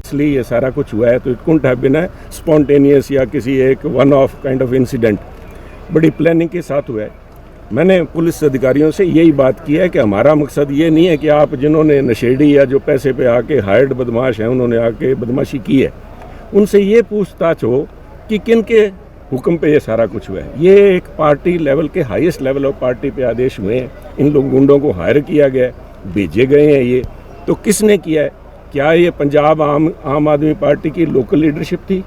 इसलिए ये सारा कुछ हुआ है, तो it couldn't have been a spontaneous या किसी एक one of kind of incident, बड़ी प्लानिंग के साथ हुआ है। मैंने पुलिस अधिकारियों से यही बात की है कि हमारा मकसद ये नहीं है कि आप जिन्होंने नशेड़ी या जो पैसे पे आके हायर्ड बदमाश हैं उन्होंने आके बदमाशी की है, उनसे ये पूछताछ हो कि किन के हुक्म पे ये सारा कुछ हुआ है। ये एक पार्टी लेवल के हाईएस्ट लेवल ऑफ पार्टी पे आदेश हुए हैं, इन लोग गुंडों को हायर किया गया है, भेजे गए हैं। ये तो किसने किया है? क्या ये पंजाब आम आदमी पार्टी की लोकल लीडरशिप थी?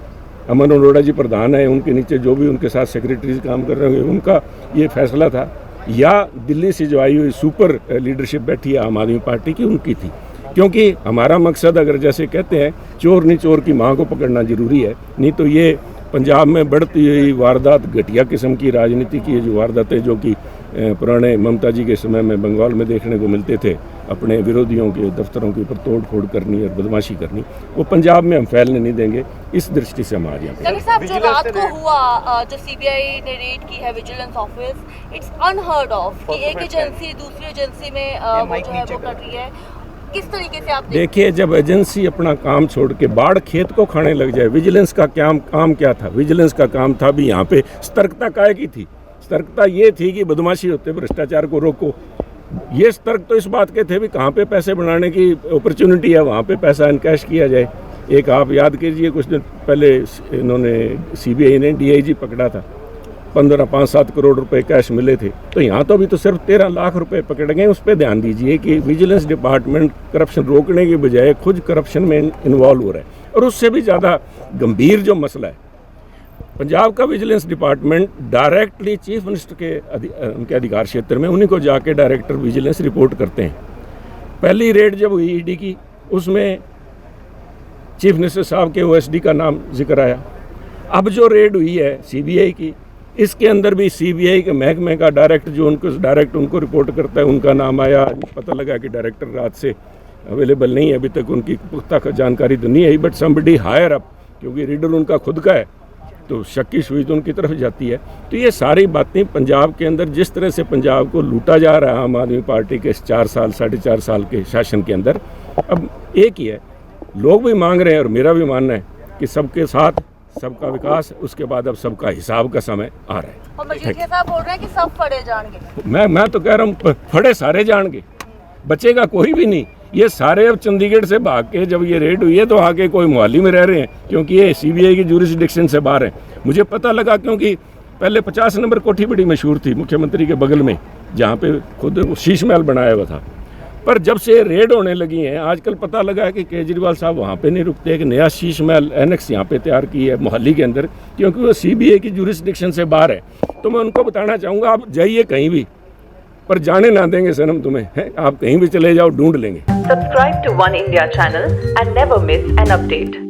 अमन अरोड़ा जी प्रधान है, उनके नीचे जो भी उनके साथ सेक्रेटरीज काम कर रहे होंगे उनका ये फैसला था, या दिल्ली से जो आई हुई सुपर लीडरशिप बैठी है आम आदमी पार्टी की, उनकी थी? क्योंकि हमारा मकसद, अगर जैसे कहते हैं चोर नहीं चोर की मां को पकड़ना जरूरी है, नहीं तो ये पंजाब में बढ़ती हुई वारदात, घटिया किस्म की राजनीति की जो वारदातें जो कि पुराने ममता जी के समय में बंगाल में देखने को मिलते थे, अपने विरोधियों के दफ्तरों के ऊपर तोड़ फोड़ करनी और बदमाशी करनी, वो पंजाब में हम फैलने नहीं देंगे। इस दृष्टि से हम आ जाएंगे। साहब, जो रात को हुआ, जो सीबीआई ने रेड की है vigilance office, it's unheard of कि एक एजेंसी दूसरी एजेंसी में वो जो है वो कर रही है। किस तरीके से आप देखिए, जब एजेंसी अपना काम छोड़ के बाढ़ खेत को खाने लग जाए, विजिलेंस का काम क्या था? विजिलेंस का काम था भी यहाँ पे सतर्कता काहे की थी? सतर्कता ये थी कि बदमाशी होते भ्रष्टाचार को रोको। ये सतर्क तो इस बात के थे भी कहाँ पे पैसे बनाने की अपॉर्चुनिटी है, वहाँ पे पैसा इनकैश किया जाए। एक आप याद कीजिए, कुछ दिन पहले इन्होंने सीबीआई ने डीआईजी पकड़ा था, 5-7 करोड़ रुपए कैश मिले थे। तो यहाँ तो अभी तो सिर्फ 13 लाख रुपए पकड़ गए। उस पर ध्यान दीजिए कि विजिलेंस डिपार्टमेंट करप्शन रोकने के बजाय खुद करप्शन में इन्वॉल्व हो रहा है। और उससे भी ज़्यादा गंभीर जो मसला है, पंजाब का vigilance department directly chief minister के उनके अधिकार क्षेत्र में, उन्हीं को जाके डायरेक्टर विजिलेंस रिपोर्ट करते हैं। पहली रेड जब हुई ईडी की, उसमें चीफ मिनिस्टर साहब के ओएसडी का नाम जिक्र आया। अब जो रेड हुई है सीबीआई की, इसके अंदर भी सीबीआई के महकमे का डायरेक्ट उनको रिपोर्ट करता है, उनका नाम आया। पता लगा कि डायरेक्टर रात से अवेलेबल नहीं है, अभी तक उनकी पुख्ता जानकारी तो नहीं आई, बट समबडी हायर अप, क्योंकि रीडर उनका खुद का है तो शक की सुई तो उनकी तरफ जाती है। तो ये सारी बातें पंजाब के अंदर, जिस तरह से पंजाब को लूटा जा रहा है आम आदमी पार्टी के 4-4.5 साल के शासन के अंदर, अब एक ही है, लोग भी मांग रहे हैं और मेरा भी मानना है कि सबके साथ सबका विकास, उसके बाद अब सबका हिसाब का समय आ रहा है। और मजीठिया साहब बोल रहे हैं कि सब फड़े जाएंगे। मैं तो कह रहा हूँ फड़े सारे जाएंगे, बचेगा कोई भी नहीं। ये सारे अब चंडीगढ़ से भाग के जब ये रेड हुई है तो आके कोई मोहाली में रह रहे हैं, क्योंकि ये सीबीआई की जुरिसडिक्शन से बाहर है। मुझे पता लगा, क्योंकि पहले 50 नंबर कोठी बड़ी मशहूर थी मुख्यमंत्री के बगल में, जहाँ पे खुद शीश महल बनाया हुआ था। पर जब से रेड होने लगी हैं, आजकल पता लगा है कि केजरीवाल साहब वहाँ पे नहीं रुकते, एक नया शीश महल एनेक्स यहाँ पे तैयार की है मोहाली के अंदर, क्योंकि वो सीबीआई की जुरिसडिक्शन से बाहर है। तो मैं उनको बताना चाहूँगा, आप जाइए कहीं भी, पर जाने ना देंगे सनम तुम्हें, है? आप कहीं भी चले जाओ, ढूंढ लेंगे। Subscribe to One India channel and never miss an update.